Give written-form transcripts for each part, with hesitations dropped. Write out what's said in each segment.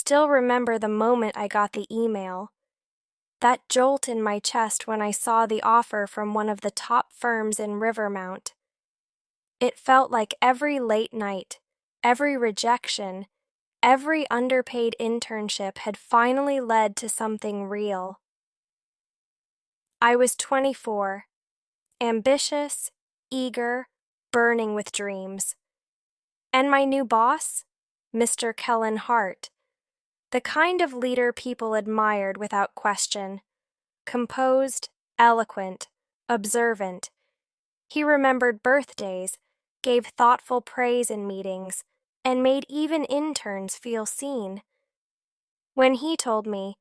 still remember the moment I got the email. That jolt in my chest when I saw the offer from one of the top firms in Rivermount. It felt like every late night, every rejection, every underpaid internship had finally led to something real. I was 24, ambitious, eager, burning with dreams. And my new boss, Mr. Kellen Hart, the kind of leader people admired without question. Composed, eloquent, observant. He remembered birthdays, gave thoughtful praise in meetings, and made even interns feel seen. When he told me,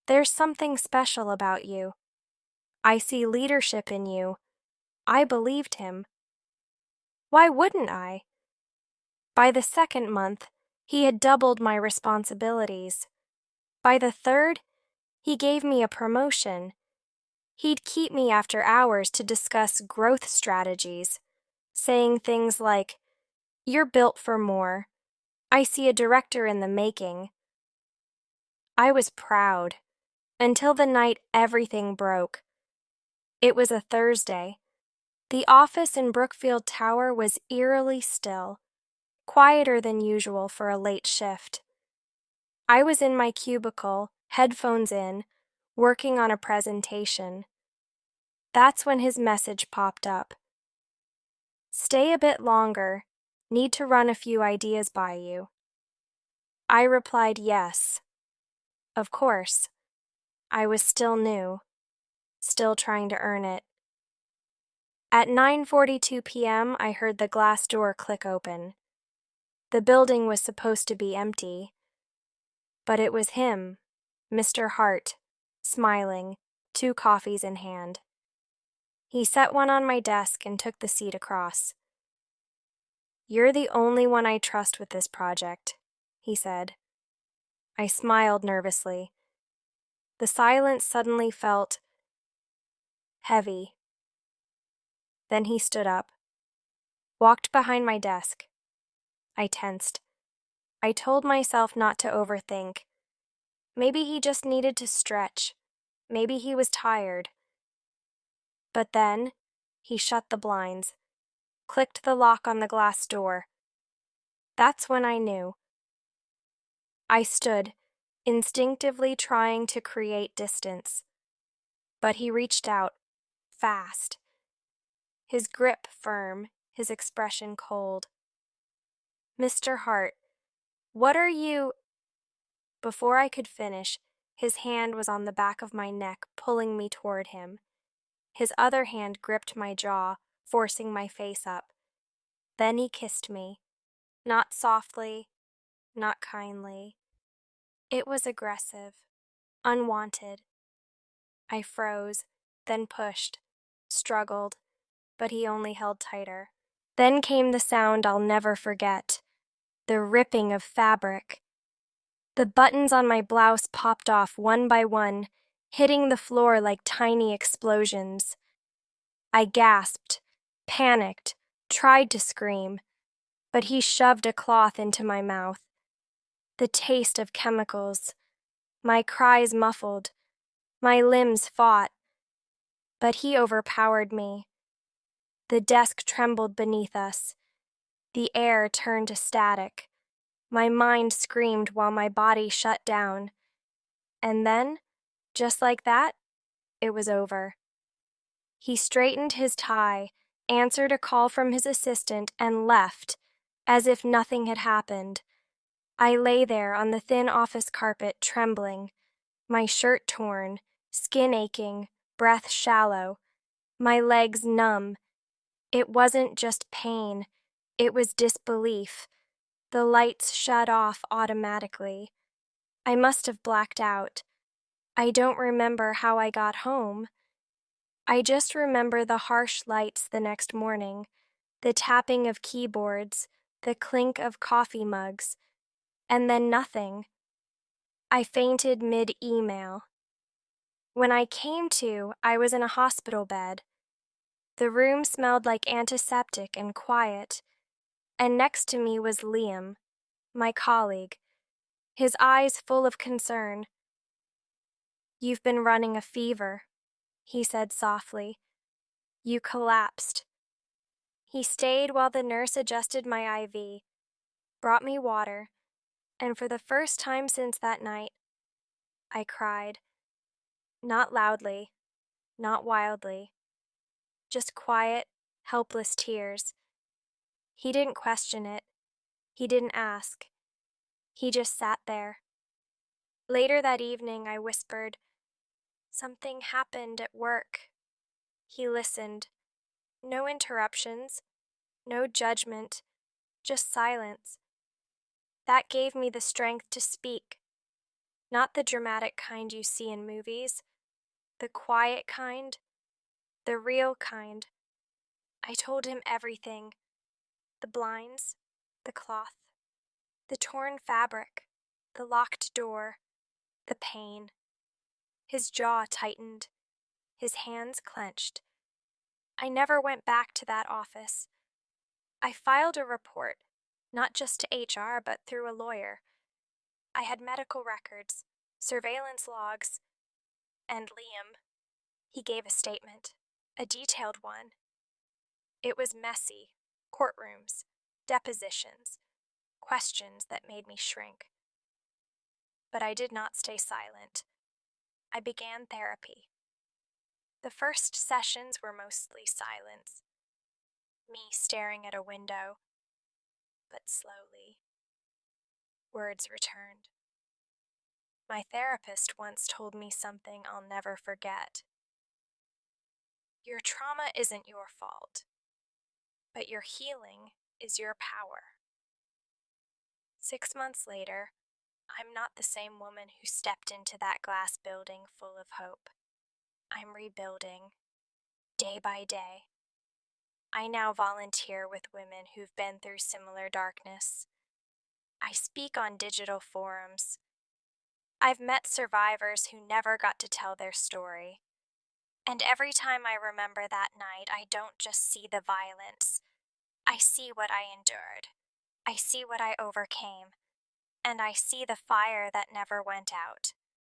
"There's something special about you. I see leadership in you," I believed him. Why wouldn't I? By the second month, he had doubled my responsibilities. By the third, he gave me a promotion. He'd keep me after hours to discuss growth strategies, saying things like, "You're built for more. I see a director in the making." I was proud, until the night everything broke. It was a Thursday. The office in Brookfield Tower was eerily still, quieter than usual for a late shift. I was in my cubicle, headphones in, working on a presentation. That's when his message popped up. "Stay a bit longer. Need to run a few ideas by you." I replied yes. Of course. I was still new, still trying to earn it. At 9:42 p.m., I heard the glass door click open. The building was supposed to be empty, but it was him, Mr. Hart, smiling, 2 coffees in hand. He set one on my desk and took the seat across. "You're the only one I trust with this project," he said. I smiled nervously. The silence suddenly felt heavy. Then he stood up, walked behind my desk. I tensed. I told myself not to overthink. Maybe he just needed to stretch. Maybe he was tired. But then, he shut the blinds, clicked the lock on the glass door. That's when I knew. I stood, instinctively trying to create distance. But he reached out, fast. His grip firm, his expression cold. "Mr. Hart, what are you—" Before I could finish, his hand was on the back of my neck, pulling me toward him. His other hand gripped my jaw, forcing my face up. Then he kissed me. Not softly, not kindly. It was aggressive, unwanted. I froze, then pushed, struggled, but he only held tighter. Then came the sound I'll never forget, the ripping of fabric. The buttons on my blouse popped off one by one, hitting the floor like tiny explosions. I gasped, panicked, tried to scream, but he shoved a cloth into my mouth. The taste of chemicals. My cries muffled. My limbs fought. But he overpowered me. The desk trembled beneath us. The air turned to static. My mind screamed while my body shut down. And then, just like that, it was over. He straightened his tie, answered a call from his assistant, and left, as if nothing had happened. I lay there on the thin office carpet, trembling, my shirt torn, skin aching, breath shallow, my legs numb. It wasn't just pain, it was disbelief. The lights shut off automatically. I must have blacked out. I don't remember how I got home. I just remember the harsh lights the next morning, the tapping of keyboards, the clink of coffee mugs, and then nothing. I fainted mid-email. When I came to, I was in a hospital bed. The room smelled like antiseptic and quiet, and next to me was Liam, my colleague. his eyes full of concern. "You've been running a fever," he said softly. "You collapsed." He stayed while the nurse adjusted my IV, brought me water, and for the first time since that night, I cried. Not loudly, not wildly, just quiet, helpless tears. He didn't question it. He didn't ask. He just sat there. Later that evening, I whispered, "Something happened at work." He listened. No interruptions, no judgment, just silence. That gave me the strength to speak. Not the dramatic kind you see in movies, the quiet kind, the real kind. I told him everything: the blinds, the cloth, the torn fabric, the locked door, the pain. His jaw tightened, his hands clenched. I never went back to that office. I filed a report, not just to HR, but through a lawyer. I had medical records, surveillance logs, and Liam. He gave a statement, a detailed one. It was messy: courtrooms, depositions, questions that made me shrink. But I did not stay silent. I began therapy. The first sessions were mostly silence, me staring at a window, but slowly, words returned. My therapist once told me something I'll never forget. Your trauma isn't your fault, but your healing is your power. 6 months later, I'm not the same woman who stepped into that glass building full of hope. I'm rebuilding, day by day. I now volunteer with women who've been through similar darkness. I speak on digital forums. I've met survivors who never got to tell their story. And every time I remember that night, I don't just see the violence. I see what I endured. I see what I overcame. And I see the fire that never went out.